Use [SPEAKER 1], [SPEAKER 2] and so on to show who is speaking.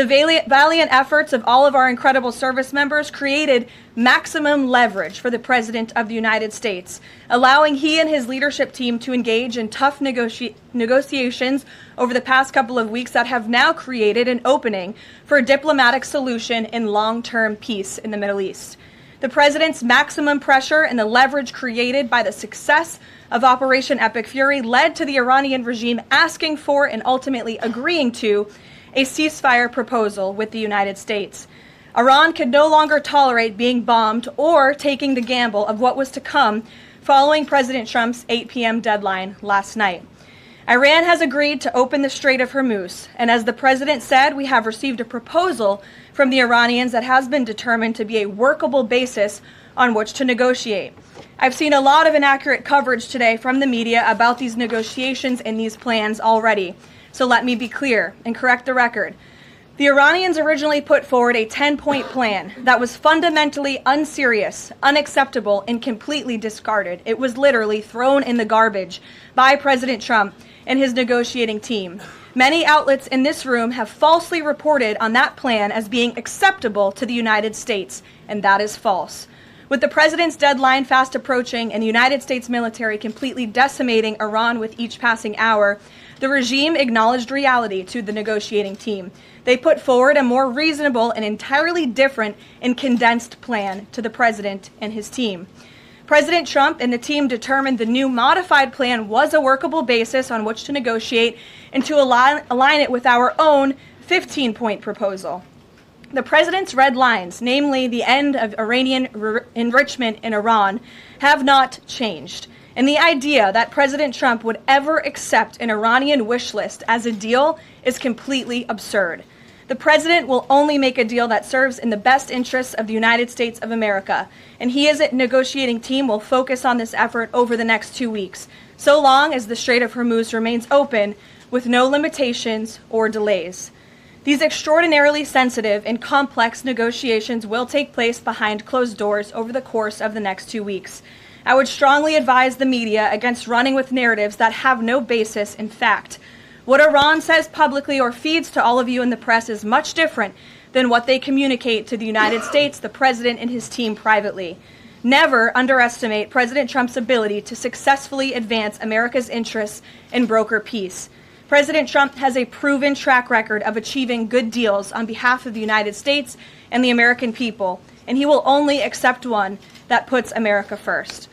[SPEAKER 1] The valiant efforts of all of our incredible service members created maximum leverage for the President of the United States, allowing he and his leadership team to engage in tough negotiations over the past couple of weeks that have now created an opening for a diplomatic solution in long-term peace in the Middle East. The President's maximum pressure and the leverage created by the success of Operation Epic Fury led to the Iranian regime asking for and ultimately agreeing to a ceasefire proposal with the United States. Iran could no longer tolerate being bombed or taking the gamble of what was to come following President Trump's 8 p.m. deadline last night. Iran has agreed to open the Strait of Hormuz, and as the President said, we have received a proposal from the Iranians that has been determined to be a workable basis on which to negotiate. I've seen a lot of inaccurate coverage today from the media about these negotiations and these plans already. So let me be clear and correct the record. The Iranians originally put forward a 10-point plan that was fundamentally unserious, unacceptable, and completely discarded. It was literally thrown in the garbage by President Trump and his negotiating team. Many outlets in this room have falsely reported on that plan as being acceptable to the United States, and that is false. With the President's deadline fast approaching and the United States military completely decimating Iran with each passing hour, the regime acknowledged reality to the negotiating team. They put forward a more reasonable and entirely different and condensed plan to the President and his team. President Trump and the team determined the new modified plan was a workable basis on which to negotiate and to align it with our own 15-point proposal. The President's red lines, namely the end of Iranian enrichment in Iran, have not changed. And the idea that President Trump would ever accept an Iranian wish list as a deal is completely absurd. The President will only make a deal that serves in the best interests of the United States of America, and he as a negotiating team will focus on this effort over the next 2 weeks, so long as the Strait of Hormuz remains open with no limitations or delays. These extraordinarily sensitive and complex negotiations will take place behind closed doors over the course of the next 2 weeks. I would strongly advise the media against running with narratives that have no basis in fact. What Iran says publicly or feeds to all of you in the press is much different than what they communicate to the United States, the President, and his team privately. Never underestimate President Trump's ability to successfully advance America's interests and broker peace. President Trump has a proven track record of achieving good deals on behalf of the United States and the American people, and he will only accept one that puts America first.